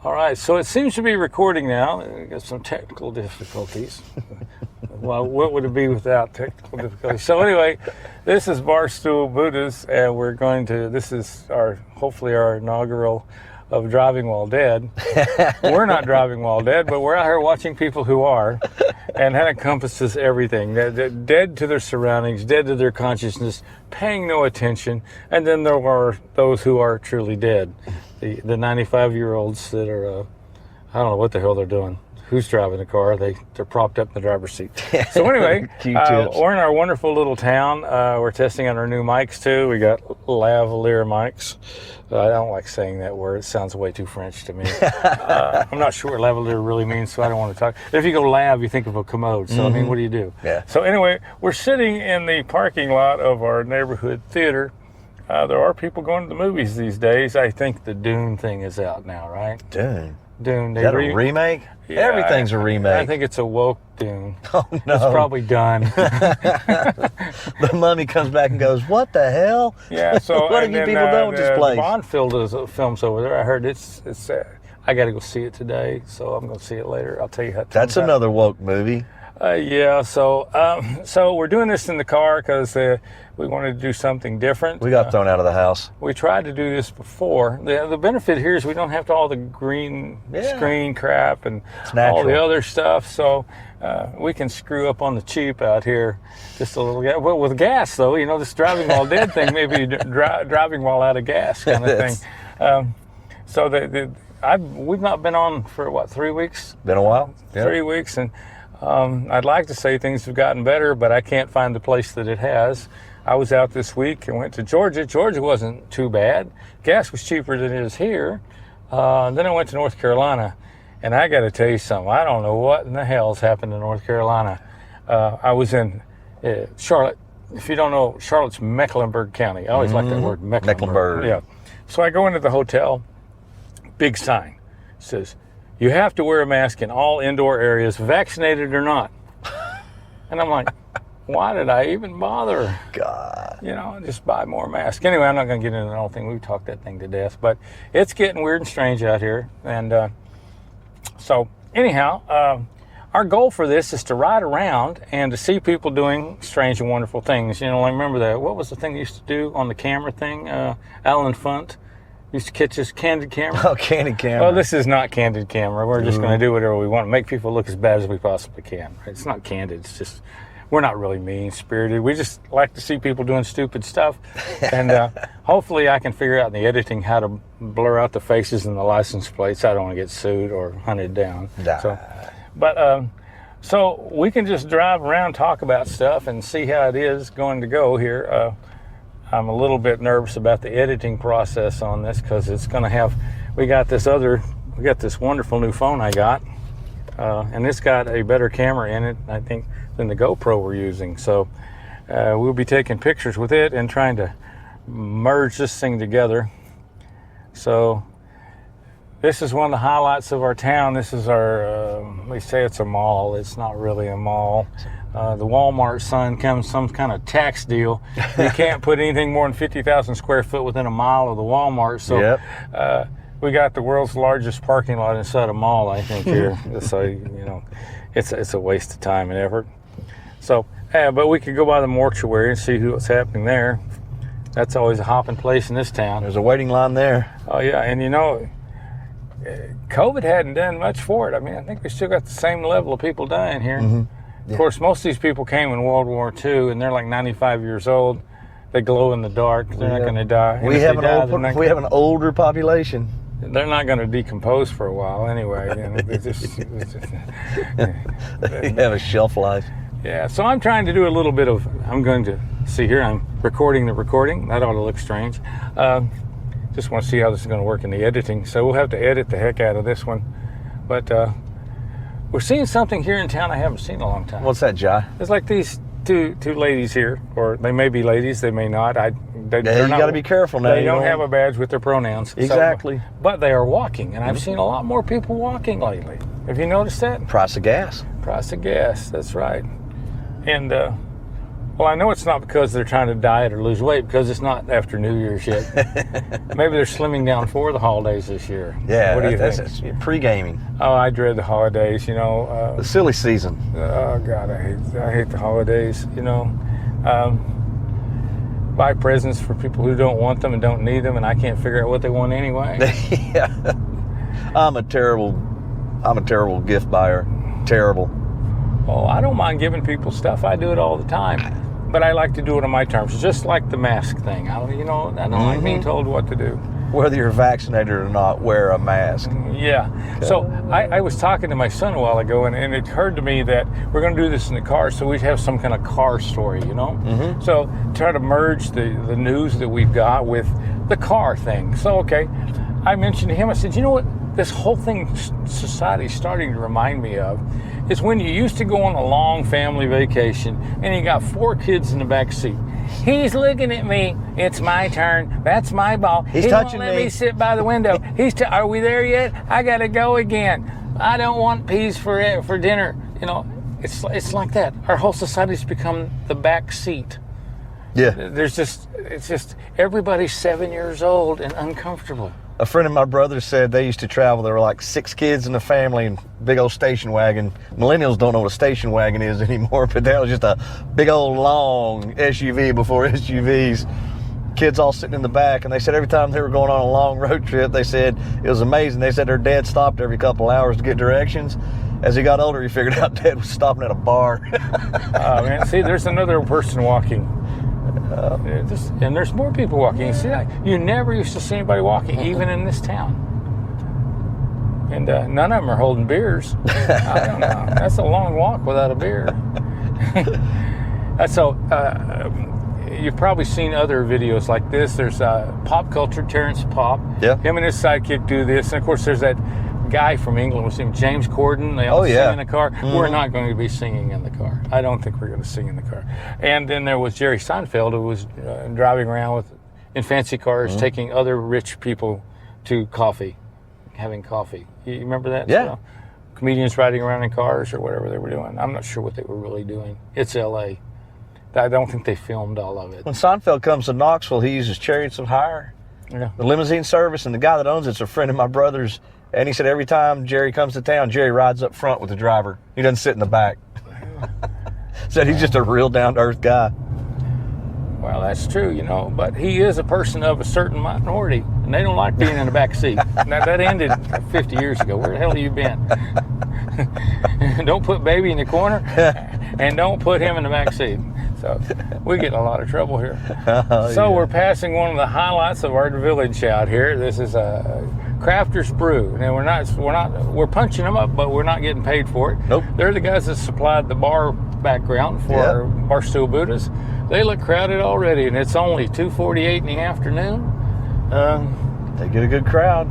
All right, so it seems to be recording now. We got some technical difficulties. Well, what would it be without technical difficulties? So anyway, this is BarstoolBuddhas, and this is hopefully our inaugural of Driving While Dead. We're not driving while dead, but we're out here watching people who are, and that encompasses everything. They're dead to their surroundings, dead to their consciousness, paying no attention, and then there are those who are truly dead. The 95-year-olds that are, I don't know what the hell they're doing. Who's driving the car? They're propped up in the driver's seat. So anyway, we're in our wonderful little town. We're testing out our new mics too. We got lavalier mics. I don't like saying that word. It sounds way too French to me. I'm not sure what lavalier really means, so I don't want to talk. If you go lav, you think of a commode. So I mean, what do you do? Yeah. So anyway, we're sitting in the parking lot of our neighborhood theater. There are people going to the movies these days. I think the Dune thing is out now, right? Dune. Dune. Is that a remake? Yeah, Everything's a remake. I think it's a woke Dune. Oh, no. It's probably done. The mummy comes back and goes, what the hell? Yeah, so what have you people done with this place? Bond films over there. I heard it's I got to go see it today, so I'm going to see it later. I'll tell you how. That's another woke movie. Yeah, so we're doing this in the car because we wanted to do something different. We got thrown out of the house. We tried to do this before. The benefit here is we don't have to all the green screen crap and all the other stuff, so we can screw up on the cheap out here just a little. Well, with gas, though, this driving while dead thing, maybe driving while out of gas kind of thing. So we've not been on for, what, 3 weeks? Been a while? Yep. 3 weeks, and I'd like to say things have gotten better, but I can't find the place that it has. I was out this week and went to Georgia. Georgia wasn't too bad. Gas was cheaper than it is here. Then I went to North Carolina, and I got to tell you something. I don't know what in the hell's happened in North Carolina. I was in Charlotte. If you don't know, Charlotte's Mecklenburg County. I always like that word, Mecklenburg. Yeah. So I go into the hotel, big sign says, you have to wear a mask in all indoor areas, vaccinated or not. And I'm like, why did I even bother? God. Just buy more masks. Anyway, I'm not going to get into the whole thing. We've talked that thing to death. But it's getting weird and strange out here. And so anyhow, our goal for this is to ride around and to see people doing strange and wonderful things. I remember what was the thing they used to do on the camera thing? Alan Funt used to catch this candid camera. Oh, candid camera. Well, this is not candid camera. We're just going to do whatever we want to make people look as bad as we possibly can. Right? It's not candid. It's just, we're not really mean-spirited. We just like to see people doing stupid stuff. And hopefully I can figure out in the editing how to blur out the faces and the license plates. I don't want to get sued or hunted down. So we can just drive around, talk about stuff, and see how it is going to go here. I'm a little bit nervous about the editing process on this because it's going to have, we got this wonderful new phone I got, and it's got a better camera in it, I think, than the GoPro we're using. So we'll be taking pictures with it and trying to merge this thing together. So this is one of the highlights of our town. This is our, we say it's a mall. It's not really a mall. The Walmart sign comes some kind of tax deal. You can't put anything more than 50,000 square foot within a mile of the Walmart. So we got the world's largest parking lot inside a mall, I think, here. So, it's a waste of time and effort. So, but we could go by the mortuary and see what's happening there. That's always a hopping place in this town. There's a waiting line there. Oh, yeah, and COVID hadn't done much for it. I mean, I think we still got the same level of people dying here. Of course, most of these people came in World War II, and they're like 95 years old. They glow in the dark. They're not going to die. We have an older population. They're not going to decompose for a while anyway. They have a shelf life. Yeah, so I'm trying to do a little bit of, I'm going to see here, I'm recording the recording. That ought to look strange. Just want to see how this is going to work in the editing. So we'll have to edit the heck out of this one. But we're seeing something here in town I haven't seen in a long time. What's that, Jai? It's like these two ladies here, or they may be ladies, they may not. You got to be careful now. They don't have a badge with their pronouns. Exactly. So, but they are walking, and I've seen a lot more people walking lately. Have you noticed that? Price of gas. Price of gas, that's right. And Well, I know it's not because they're trying to diet or lose weight, because it's not after New Year's yet. Maybe they're slimming down for the holidays this year. Yeah, what do you that's think? Pre-gaming. Oh, I dread the holidays. The silly season. Oh God, I hate the holidays. Buy presents for people who don't want them and don't need them, and I can't figure out what they want anyway. Yeah, I'm a terrible gift buyer. Terrible. Oh, I don't mind giving people stuff. I do it all the time. But I like to do it on my terms, just like the mask thing. I don't like being told what to do. Whether you're vaccinated or not, wear a mask. Yeah. Okay. So I was talking to my son a while ago, and it occurred to me that we're going to do this in the car, so we'd have some kind of car story, So try to merge the news that we've got with the car thing. So, okay, I mentioned to him, I said, you know what this whole thing society's starting to remind me of is when you used to go on a long family vacation and you got 4 kids in the back seat. He's looking at me. It's my turn. That's my ball. He's he touching won't let me. me sit by the window. Are we there yet? I gotta go again. I don't want peas for dinner. It's like that. Our whole society's become the back seat. Yeah. It's just everybody's 7 years old and uncomfortable. A friend of my brother said they used to travel. There were like 6 kids in the family and big old station wagon. Millennials don't know what a station wagon is anymore, but that was just a big old long SUV before SUVs. Kids all sitting in the back, and they said every time they were going on a long road trip, they said it was amazing. They said their dad stopped every couple hours to get directions. As he got older, he figured out Dad was stopping at a bar. Oh man, see, there's another person walking. And there's more people walking. See, you never used to see anybody walking, even in this town. And none of them are holding beers. I don't know. That's a long walk without a beer. So you've probably seen other videos like this. There's Pop Culture, Terrence Pop. Yeah. Him and his sidekick do this. And of course, there's that guy from England with him, James Corden. They all sing in the car. We're not going to be singing in the car. I don't think we're going to sing in the car. And then there was Jerry Seinfeld, who was driving around in fancy cars, taking other rich people to having coffee. You remember that? Yeah. So, comedians riding around in cars or whatever they were doing. I'm not sure what they were really doing. It's L.A. I don't think they filmed all of it. When Seinfeld comes to Knoxville, he uses Chariots of Hire, Yeah. the limousine service, and the guy that owns it's a friend of my brother's. And he said every time Jerry comes to town, Jerry rides up front with the driver. He doesn't sit in the back. Said he's just a real down-to-earth guy. Well, that's true, but he is a person of a certain minority, and they don't like being in the back seat. Now, that ended 50 years ago. Where the hell have you been? Don't put baby in the corner, and don't put him in the back seat. So we get in a lot of trouble here. We're passing one of the highlights of our village out here. This is a Crafter's Brew. Now we're punching them up, but we're not getting paid for it. Nope. They're the guys that supplied the bar background for our BarstoolBuddhas. They look crowded already, and it's only 2:48 in the afternoon. They get a good crowd.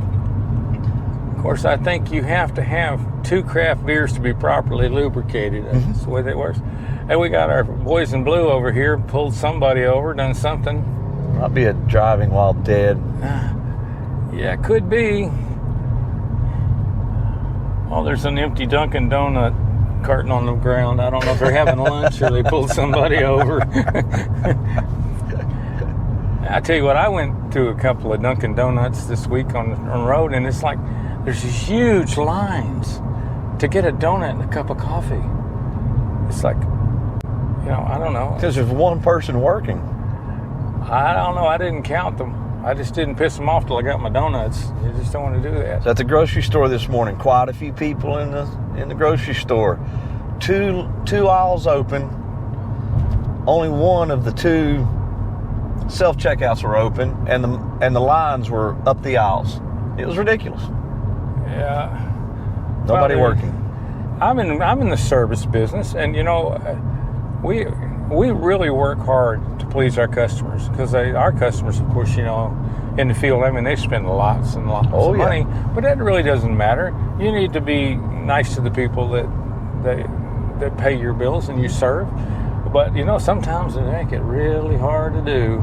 Of course, I think you have to have 2 craft beers to be properly lubricated. That's the way that works. And we got our boys in blue over here, pulled somebody over, done something. Might be a driving while dead. Yeah, it could be. Oh, there's an empty Dunkin' Donut carton on the ground. I don't know if they're having lunch or they pulled somebody over. I tell you what, I went to a couple of Dunkin' Donuts this week on the road, and it's like there's these huge lines to get a donut and a cup of coffee. It's like, I don't know. Because there's one person working. I don't know. I didn't count them. I just didn't piss them off till I got my donuts. You just don't want to do that. So at the grocery store this morning, quite a few people in the grocery store. Two aisles open. Only one of the 2 self-checkouts were open, and the lines were up the aisles. It was ridiculous. Yeah. Nobody working. I'm in the service business, and we really work hard to please our customers, because our customers, of course, in the field, they spend lots and lots of money, but that really doesn't matter. You need to be nice to the people that pay your bills and you serve. But sometimes they make it really hard to do,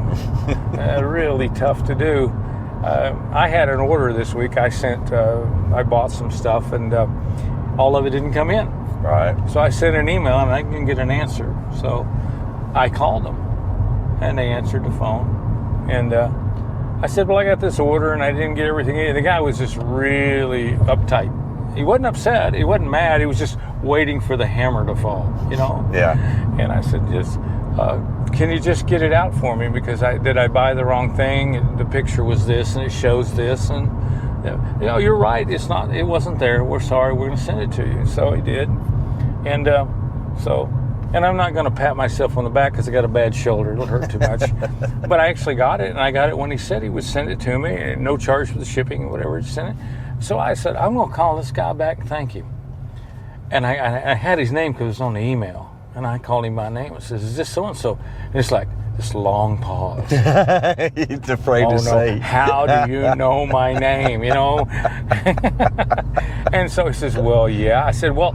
really tough to do. I had an order this week. I bought some stuff, and all of it didn't come in. Right. So I sent an email, and I didn't get an answer. So I called them, and they answered the phone. And I said, well, I got this order, and I didn't get everything in. The guy was just really uptight. He wasn't upset. He wasn't mad. He was just waiting for the hammer to fall, you know? Yeah. And I said, just, can you just get it out for me? Because did I buy the wrong thing? The picture was this, and it shows this. And, you know, you're right. It wasn't there. We're sorry. We're going to send it to you. So he did. And and I'm not going to pat myself on the back because I got a bad shoulder. It'll hurt too much. But I actually got it, and I got it when he said he would send it to me, and no charge for the shipping or whatever. He sent it. So I said, I'm going to call this guy back and thank you. And I had his name because it was on the email. And I called him by name. I says, is this so-and-so? And it's like this long pause. He's afraid to say. How do you know my name, you know? And so he says, well, yeah. I said, well,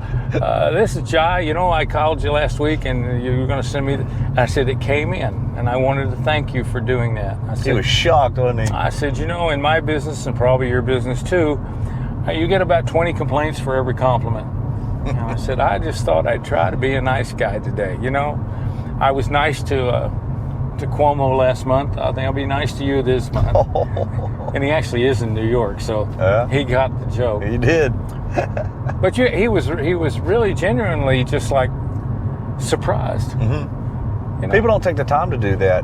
this is Jai. You know, I called you last week, and you were going to send me. I said, it came in, and I wanted to thank you for doing that. I said, he was shocked, wasn't he? I said, you know, in my business, and probably your business too, you get about 20 complaints for every compliment. And I said, I just thought I'd try to be a nice guy today. You know, I was nice to Cuomo last month. I think I'll be nice to you this month. And he actually is in New York, so he got the joke. He did. But he was really genuinely just like surprised. Mm-hmm. You know? People don't take the time to do that.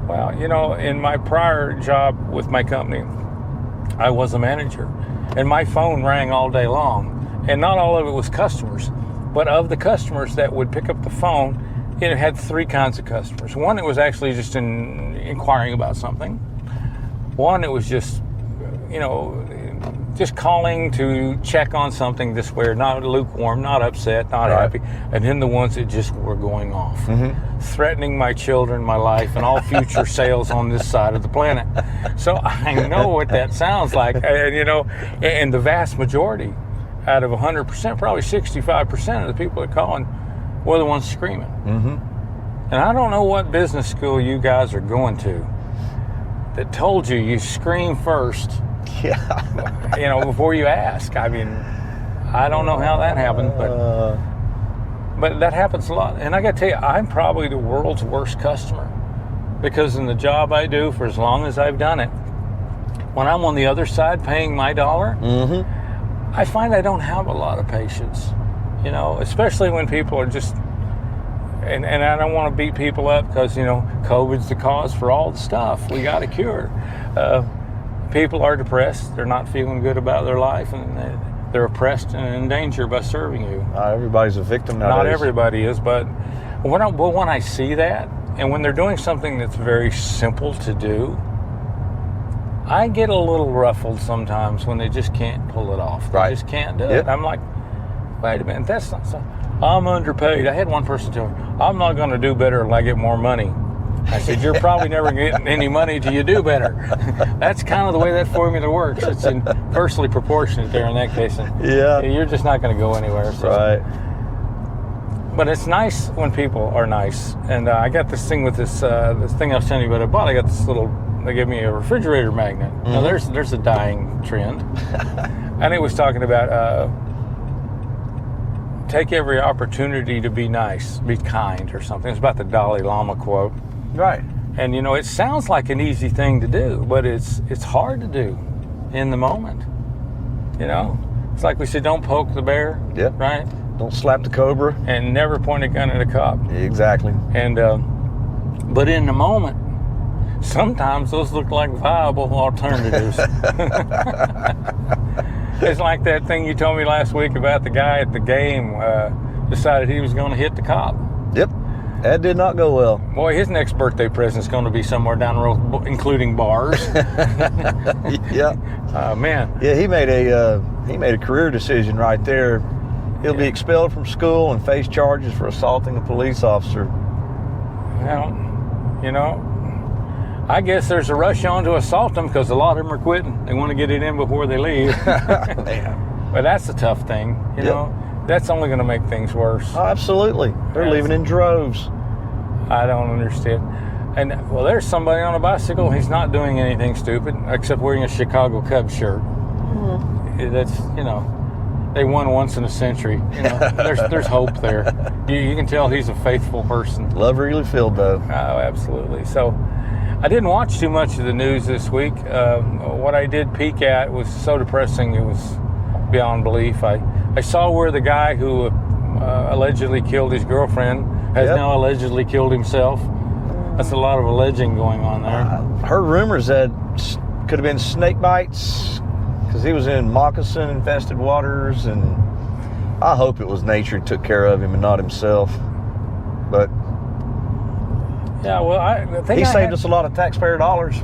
Well, you know, in my prior job with my company, I was a manager, and my phone rang all day long. And not all of it was customers, but of the customers that would pick up the phone, it had three kinds of customers. One, it was actually just inquiring about something. One, it was just, you know, just calling to check on something this way, not lukewarm, not upset, not happy. And then the ones that just were going off, threatening my children, my life, and all future sales on this side of the planet. So I know what that sounds like, and you know, and the vast majority, out of 100%, probably 65% of the people that are calling were the ones screaming. And I don't know what business school you guys are going to that told you scream first, you know, before you ask. I mean, I don't know how that happened, but that happens a lot. And I got to tell you, I'm probably the world's worst customer, because in the job I do for as long as I've done it, when I'm on the other side paying my dollar, I find I don't have a lot of patience, you know, especially when people are just, and I don't want to beat people up because, you know, COVID's the cause for all the stuff. We got a cure. People are depressed. They're not feeling good about their life, and they're oppressed and in danger by serving you. Everybody's a victim nowadays. Not everybody is, but when I see that, and when they're doing something that's very simple to do, I get a little ruffled sometimes when they just can't pull it off. They just can't do it. I'm like, wait a minute, that's not so. I'm underpaid. I had one person tell me, I'm not going to do better until I get more money. I said, you're probably never getting any money till you do better. That's kind of the way that formula works. It's inversely proportionate there in that case. And you're just not going to go anywhere. So. But it's nice when people are nice. And I got this thing with this thing I was telling you about I bought. I got this little, they gave me a refrigerator magnet. Now there's a dying trend. And it was talking about take every opportunity to be nice, be kind or something. It's about the Dalai Lama quote. And you know, it sounds like an easy thing to do, but it's hard to do in the moment. You know? It's like we said, don't poke the bear. Right? Don't slap the cobra. And never point a gun at a cop. Exactly. And but in the moment, sometimes those look like viable alternatives. It's like that thing you told me last week about the guy at the game decided he was going to hit the cop. That did not go well. Boy, his next birthday present's going to be somewhere down the road, including bars. Man. Yeah, he made a career decision right there. He'll be expelled from school and face charges for assaulting a police officer. Well, you know, I guess there's a rush on to assault them because a lot of them are quitting. They want to get it in before they leave. But that's a tough thing, you know. That's only going to make things worse. Oh, absolutely. They're leaving in droves. I don't understand. And, well, there's somebody on a bicycle. He's not doing anything stupid except wearing a Chicago Cubs shirt. That's, you know. they won once in a century. You know, there's hope there. You can tell he's a faithful person. Love Wrigley Field, though. Oh, absolutely. So I didn't watch too much of the news this week. What I did peek at was so depressing, it was beyond belief. I saw where the guy who allegedly killed his girlfriend has now allegedly killed himself. That's a lot of alleging going on there. Heard rumors that could have been snake bites because he was in moccasin-infested waters, and I hope it was nature took care of him and not himself. But yeah, well, the thing he saved us a lot of taxpayer dollars.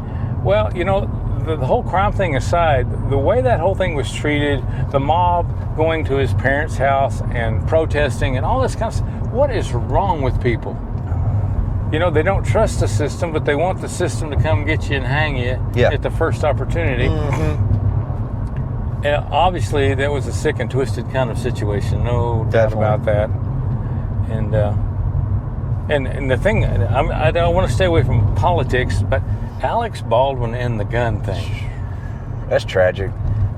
Well, you know, the whole crime thing aside, the way that whole thing was treated, the mob going to his parents' house and protesting and all this kind of stuff, what is wrong with people? You know, they don't trust the system, but they want the system to come get you and hang you at the first opportunity. And obviously, that was a sick and twisted kind of situation, no doubt about that. And the thing, I don't want to stay away from politics, but Alex Baldwin and the gun thing. That's tragic.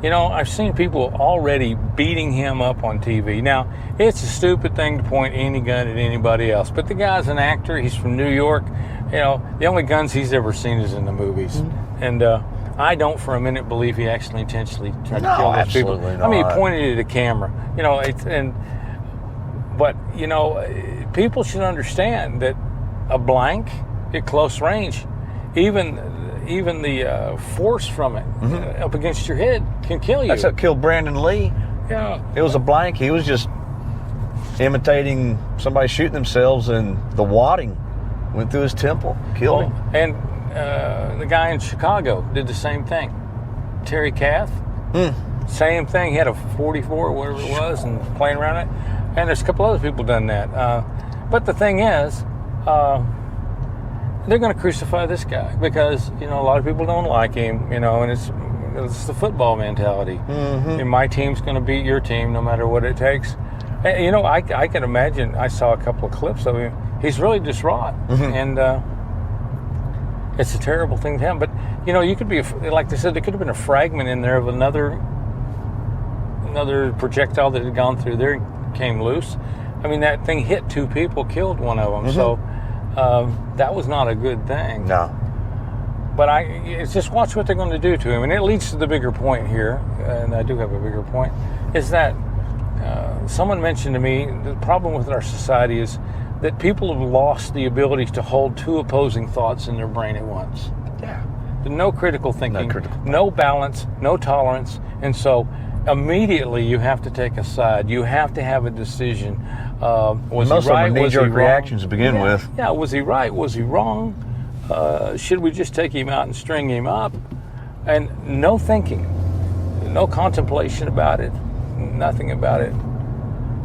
You know, I've seen people already beating him up on TV. Now, it's a stupid thing to point any gun at anybody else, but the guy's an actor. He's from New York. You know, the only guns he's ever seen is in the movies. And I don't for a minute believe he actually intentionally tried to kill those people. Not. I mean, he pointed it at a camera. You know, but, you know, people should understand that a blank at close range, even the force from it up against your head can kill you. That's what killed Brandon Lee. Yeah. It was a blank. He was just imitating somebody shooting themselves, and the wadding went through his temple, killed him. And the guy in Chicago did the same thing. Terry Kath, same thing. He had a 44 or whatever it was and playing around it. And there's a couple other people done that. But the thing is, they're going to crucify this guy because, you know, a lot of people don't like him, you know, and it's the football mentality. And my team's going to beat your team no matter what it takes. And, you know, I can imagine, I saw a couple of clips of him. He's really distraught. And it's a terrible thing to happen. But, you know, you could be, like they said, there could have been a fragment in there of another projectile that had gone through there and came loose. I mean, that thing hit two people, killed one of them. So that was not a good thing. No. But it's just watch what they're going to do to him. And it leads to the bigger point here, and I do have a bigger point, is that someone mentioned to me the problem with our society is that people have lost the ability to hold two opposing thoughts in their brain at once. Yeah. No critical thinking, no balance, no tolerance. And so immediately you have to take a side. You have to have a decision. Was he right? Was he wrong? Reactions to begin with. Yeah, was he right? Was he wrong? Should we just take him out and string him up? And no thinking, no contemplation about it, nothing about it.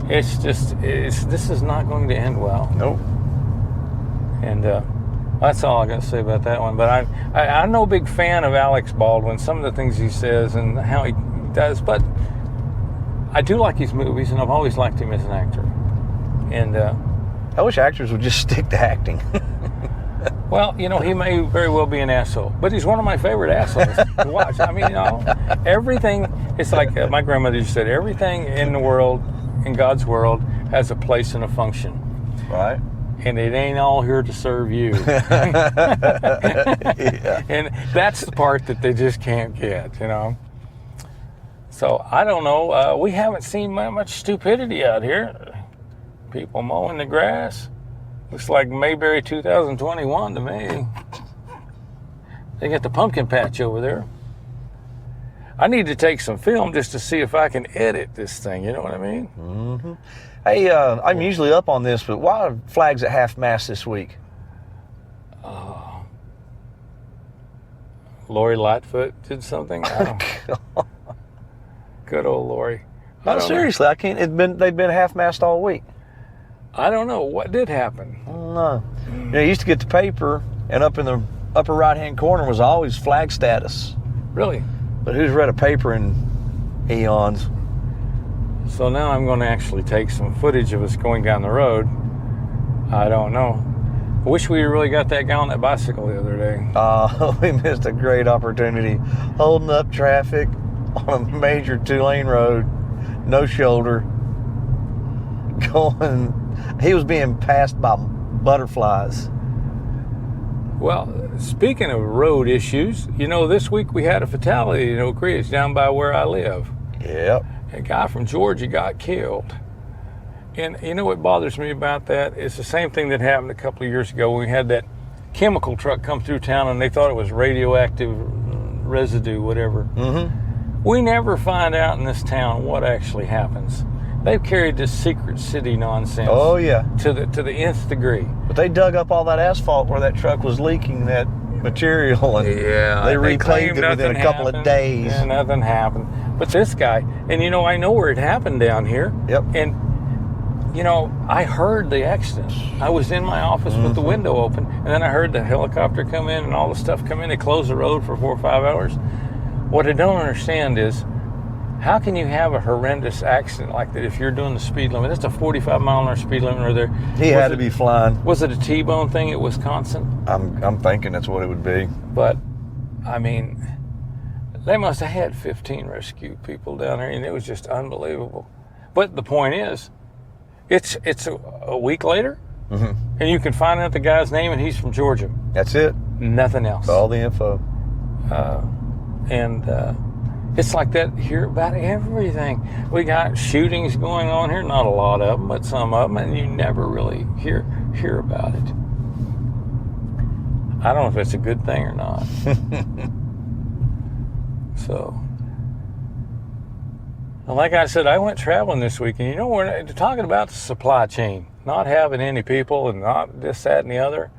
It's just, this is not going to end well. Nope. And that's all I got to say about that one. But I'm no big fan of Alex Baldwin, some of the things he says and how he does, but I do like his movies, and I've always liked him as an actor. And I wish actors would just stick to acting. Well, you know, he may very well be an asshole, but he's one of my favorite assholes to watch. I mean, you know, everything, it's like my grandmother used to say, everything in the world, in God's world, has a place and a function. Right. And it ain't all here to serve you. And that's the part that they just can't get, you know. So, I don't know. We haven't seen much stupidity out here. People mowing the grass. Looks like Mayberry 2021 to me. They got the pumpkin patch over there. I need to take some film just to see if I can edit this thing, you know what I mean? Mm-hmm. Hey, I'm usually up on this, but why are flags at half-mast this week? Lori Lightfoot did something? I don't Good old Lori. No, seriously, I can't. They've been half-mast all week. I don't know. What did happen? I don't know. You know, you used to get the paper, and up in the upper right-hand corner was always flag status. Really? But who's read a paper in eons? So now I'm going to actually take some footage of us going down the road. I don't know. I wish we really got that guy on that bicycle the other day. We missed a great opportunity holding up traffic on a major two-lane road no shoulder, going. He was being passed by butterflies. Well, speaking of road issues, this week we had a fatality in Oak Ridge down by where I live. Yep. A guy from Georgia got killed. And you know what bothers me about that? It's the same thing that happened a couple of years ago when we had that chemical truck come through town and they thought it was radioactive residue, whatever. Mm-hmm. We never find out in this town what actually happens. They've carried this secret city nonsense. Oh yeah. To the nth degree. But they dug up all that asphalt where that truck was leaking that material, and they repaved it within a couple of days. Yeah, nothing happened. But this guy, and I know where it happened down here. Yep. And I heard the accident. I was in my office with the window open, and then I heard the helicopter come in and all the stuff come in. They closed the road for 4 or 5 hours. What I don't understand is, how can you have a horrendous accident like that if you're doing the speed limit? That's a 45-mile-an-hour speed limit right there. He had to be flying. Was it a T-bone thing at Wisconsin? I'm thinking that's what it would be. But, I mean, they must have had 15 rescue people down there, and it was just unbelievable. But the point is, it's a week later, and you can find out the guy's name, and he's from Georgia. That's it. Nothing else. That's all the info. It's like that here about everything. We got shootings going on here, not a lot of them, but some of them, and you never really hear about it. I don't know if it's a good thing or not. So, like I said, I went traveling this week, and we're talking about the supply chain, not having any people and not this, that, and the other.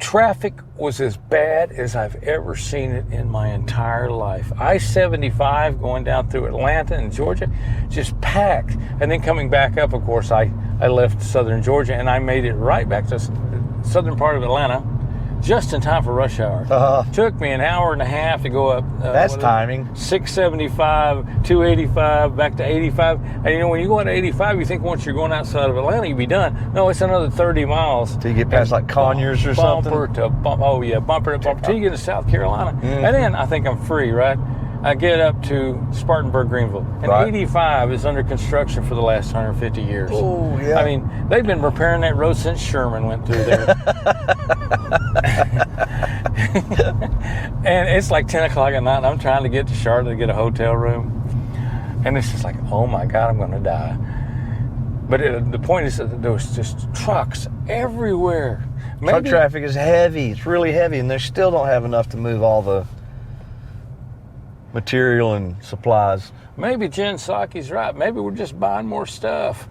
Traffic was as bad as I've ever seen it in my entire life. I-75 going down through Atlanta and Georgia, just packed. And then coming back up, of course, I left southern Georgia, and I made it right back to the southern part of Atlanta just in time for rush hour. Took me an hour and a half to go up. That's timing. 675, 285, back to 85. And when you go out to 85, you think once you're going outside of Atlanta, you'll be done. No, it's another 30 miles. Till you get past like Conyers or something. Bumper to bumper. Oh yeah, bumper to bumper. Till you get to South Carolina. And then I think I'm free, right? I get up to Spartanburg, Greenville. And 85 is under construction for the last 150 years. Oh, yeah. I mean, they've been repairing that road since Sherman went through there. And it's like 10 o'clock at night, and I'm trying to get to Charlotte to get a hotel room. And it's just like, oh my God, I'm going to die. But the point is that there was just trucks everywhere. Truck traffic is heavy. It's really heavy, and they still don't have enough to move all the material and supplies. Maybe Jen Psaki's right. Maybe we're just buying more stuff.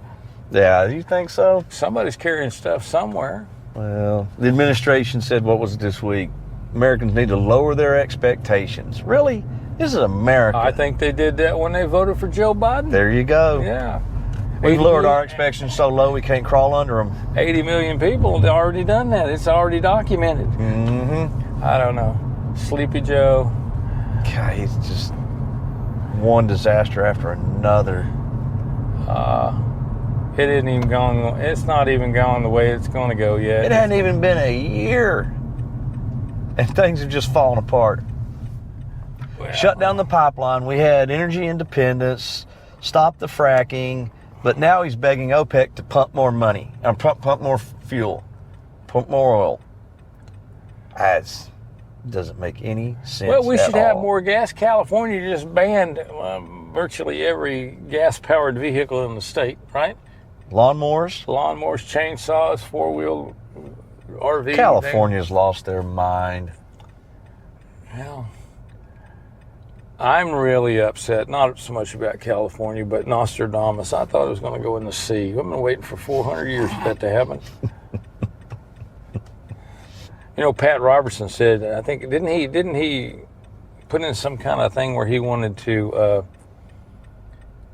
Yeah, you think so? Somebody's carrying stuff somewhere. Well, the administration said, what was it this week? Americans need to lower their expectations. Really? This is America. I think they did that when they voted for Joe Biden. There you go. Yeah. We've lowered our expectations so low we can't crawl under them. 80 million people have already done that. It's already documented. Mm-hmm. I don't know. Sleepy Joe. God, it's just one disaster after another. It isn't even going. It's not even going the way it's going to go yet. It hadn't even been a year, and things have just fallen apart. Well, Shut down the pipeline. We had energy independence. Stopped the fracking. But now he's begging OPEC to pump more money, and pump more fuel, pump more oil. That doesn't make any sense. Well, we should have all. more gas. California just banned virtually every gas-powered vehicle in the state, right? Lawnmowers? Lawnmowers, chainsaws, four-wheel RV. California's lost their mind. Well, I'm really upset, not so much about California, but Nostradamus. I thought it was going to go in the sea. I've been waiting for 400 years for that to happen. Pat Robertson said, I think, didn't he put in some kind of thing where he wanted to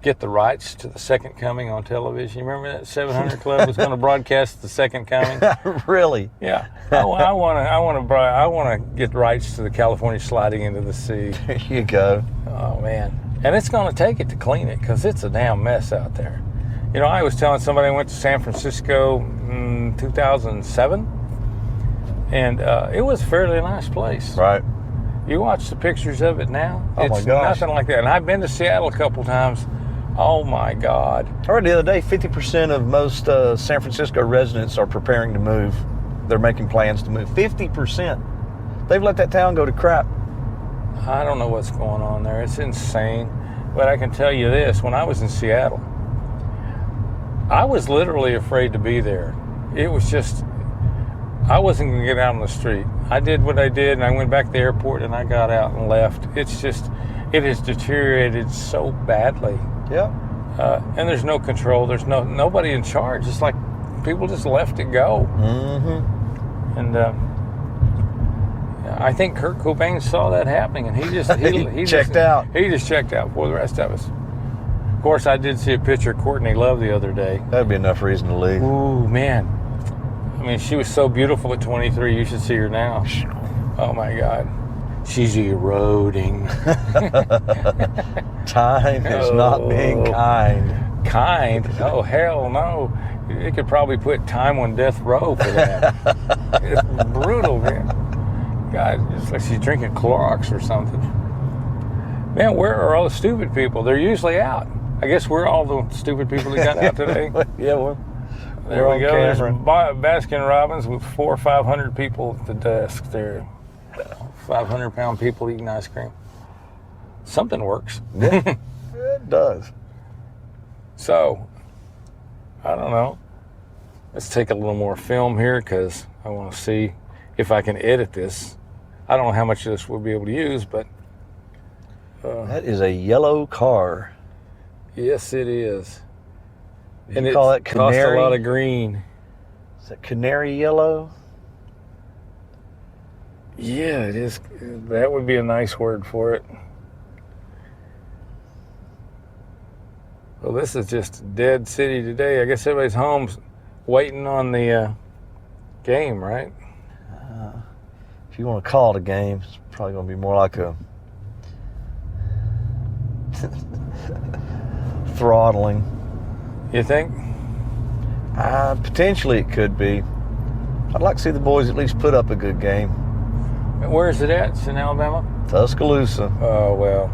get the rights to the Second Coming on television? You remember that 700 Club was going to broadcast the Second Coming? Really? Yeah. I want to get rights to the California sliding into the sea. There you go. Oh man, and it's going to take it to clean it because it's a damn mess out there. I was telling somebody I went to San Francisco in 2007, and it was a fairly nice place. Right. You watch the pictures of it now. Oh, my it's gosh. nothing like that. And I've been to Seattle a couple times. Oh my God. I heard the other day 50% of most San Francisco residents are preparing to move. They're making plans to move. 50%. They've let that town go to crap. I don't know what's going on there. It's insane. But I can tell you this, when I was in Seattle, I was literally afraid to be there. It was just, I wasn't going to get out on the street. I did what I did, and I went back to the airport, and I got out and left. It's just, it has deteriorated so badly. Yeah. And there's no control. There's nobody in charge. It's like people just left it go. Mm-hmm. And I think Kurt Cobain saw that happening, and he checked out. He just checked out for the rest of us. Of course, I did see a picture of Courtney Love the other day. That'd be enough reason to leave. Ooh, man. I mean, she was so beautiful at 23. You should see her now. Oh, my God. She's eroding. Time is not being kind. Kind? Oh, hell no. You could probably put time on death row for that. It's brutal, man. God, it's like she's drinking Clorox or something. Man, where are all the stupid people? They're usually out. I guess we're all the stupid people that got out today. Yeah, well, There we're we on go. There's camera. Baskin Robbins with 400 or 500 people at the desk there. 500-pound people eating ice cream. Something works. Yeah, it does. So, I don't know. Let's take a little more film here because I want to see if I can edit this. I don't know how much of this we'll be able to use, but... That is a yellow car. yes, it is. And you call that costs a canary? lot of green. Is that canary yellow? Yeah, it is. That would be a nice word for it. Well, this is just a dead city today. I guess everybody's home waiting on the game, right? If you want to call it a game, it's probably going to be more like a throttling. You think? Potentially it could be. I'd like to see the boys at least put up a good game. Where is it at? It's in Alabama? Tuscaloosa. Oh, well.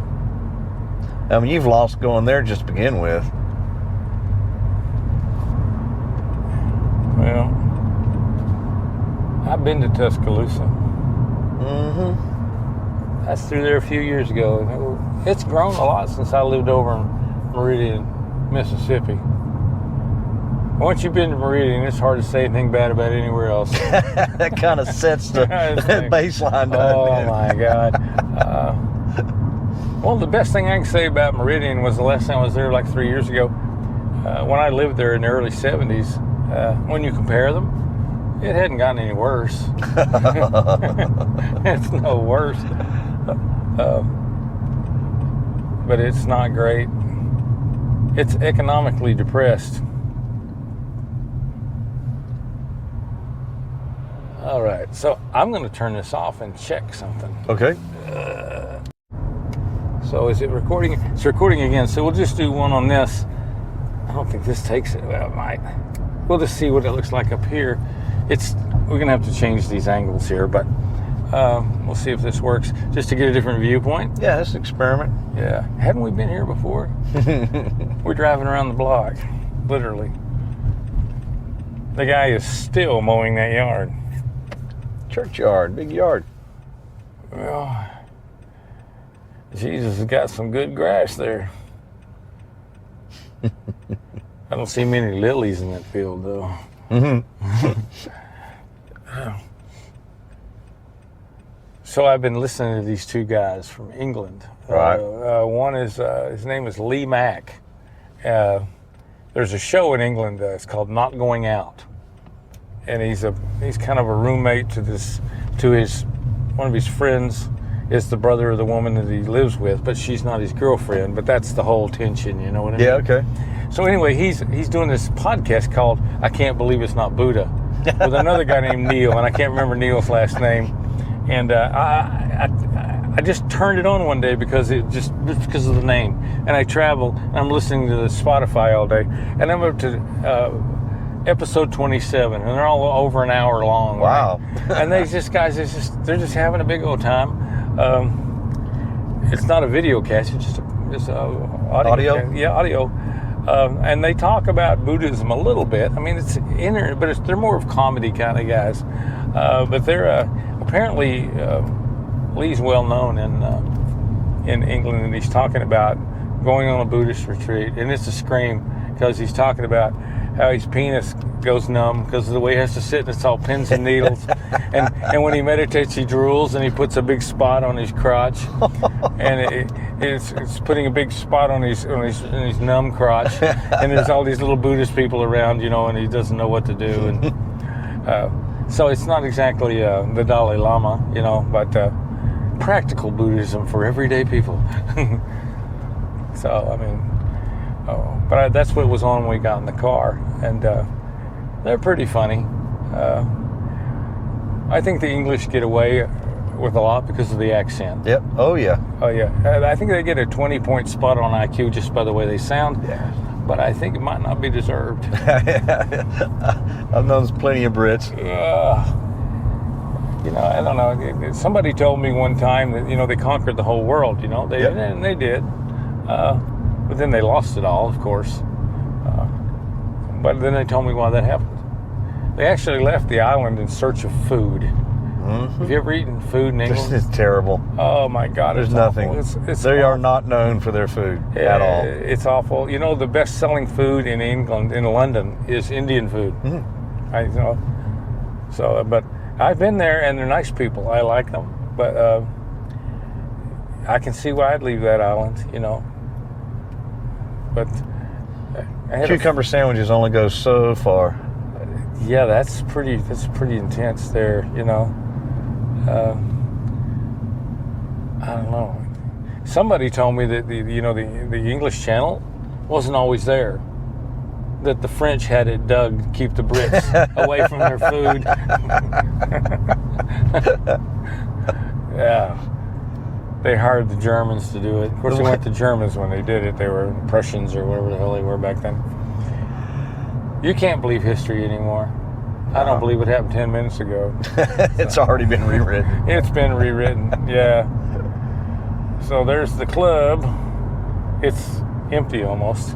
I mean, you've lost going there just to begin with. Well, I've been to Tuscaloosa. Mm-hmm. That's through there a few years ago. It's grown a lot since I lived over in Meridian, Mississippi. Once you've been to Meridian, it's hard to say anything bad about anywhere else. That kind of sets the baseline. Oh, my God. Well, the best thing I can say about Meridian was the last time I was there like 3 years ago. When I lived there in the early 70s, when you compare them, it hadn't gotten any worse. It's no worse. But it's not great. It's economically depressed. All right, so I'm going to turn this off and check something. Okay. So is it recording? It's recording again, so we'll just do one on this. I don't think this takes it. Well, it might. We'll just see what it looks like up here. We're going to have to change these angles here, but we'll see if this works, just to get a different viewpoint. Yeah, it's an experiment. Yeah. Haven't we been here before? We're driving around the block, literally. The guy is still mowing that yard. Churchyard, big yard. Well, Jesus has got some good grass there. I don't see many lilies in that field, though. Mm-hmm. So I've been listening to these two guys from England. Right. One is, his name is Lee Mack. There's a show in England, it's called Not Going Out. And he's kind of a roommate to one of his friends is the brother of the woman that he lives with, but she's not his girlfriend, but that's the whole tension, you know what I mean? Yeah, okay. So anyway, he's doing this podcast called I Can't Believe It's Not Buddha with another guy named Neil, and I can't remember Neil's last name. And I just turned it on one day because just because of the name. And I travel, and I'm listening to the Spotify all day, and I'm up to episode 27, and they're all over an hour long. Wow. Right? And they're just having a big old time. It's not a video cast, it's just audio. Yeah, audio. And they talk about Buddhism a little bit. I mean, it's in there, but they're more of comedy kind of guys. But they're apparently Lee's well known in England, and he's talking about going on a Buddhist retreat, and it's a scream because he's talking about how his penis goes numb because of the way he has to sit, and it's all pins and needles. and when he meditates, he drools, and he puts a big spot on his crotch, and it's putting a big spot on his numb crotch. And there's all these little Buddhist people around, and he doesn't know what to do. And so it's not exactly the Dalai Lama, but practical Buddhism for everyday people. So I mean. But that's what was on when we got in the car, and they're pretty funny. I think the English get away with a lot because of the accent. Yep. Oh yeah. Oh yeah. I think they get a 20-point spot on IQ just by the way they sound. Yeah. But I think it might not be deserved. I've known plenty of Brits. I don't know. Somebody told me one time that they conquered the whole world. They did. But then they lost it all, of course. But then they told me why that happened. They actually left the island in search of food. Mm-hmm. Have you ever eaten food in England? This is terrible. Oh my God, there's nothing. They are not known for their food at all. It's awful. The best-selling food in England, in London, is Indian food. Mm-hmm. But I've been there, and they're nice people. I like them, but I can see why I'd leave that island. But cucumber sandwiches only go so far. Yeah, that's pretty intense there. I don't know. Somebody told me that the English Channel wasn't always there. That the French had it dug to keep the Brits away from their food. Yeah. They hired the Germans to do it. Of course, they weren't the Germans when they did it. They were Prussians or whatever the hell they were back then. You can't believe history anymore. I don't believe it happened 10 minutes ago. It's already been rewritten. It's been rewritten, yeah. So there's the club. It's empty almost.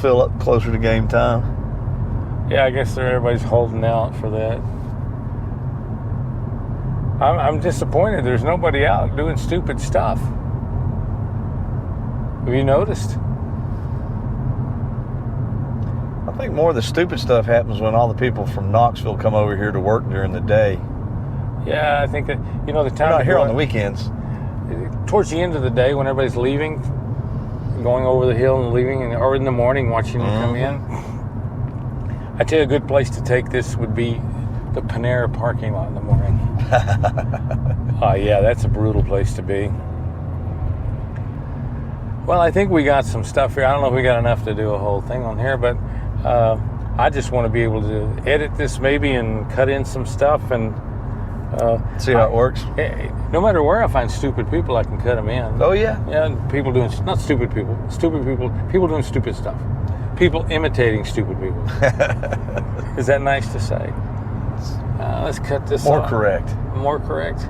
Fill up closer to game time. Yeah, I guess everybody's holding out for that. I'm disappointed there's nobody out doing stupid stuff. Have you noticed? I think more of the stupid stuff happens when all the people from Knoxville come over here to work during the day. Yeah, I think that, the time... They're not here on the weekends. Towards the end of the day when everybody's leaving, going over the hill and leaving, or in the morning watching them come in. I tell you, a good place to take this would be the Panera parking lot in the morning. Yeah, that's a brutal place to be. Well, I think we got some stuff here. I don't know if we got enough to do a whole thing on here, but I just want to be able to edit this maybe and cut in some stuff and see how it works. No matter where I find stupid people, I can cut them in. Oh yeah. Yeah, people doing not stupid people doing stupid stuff. People imitating stupid people. Is that nice to say? Let's cut this More off. correct. More correct.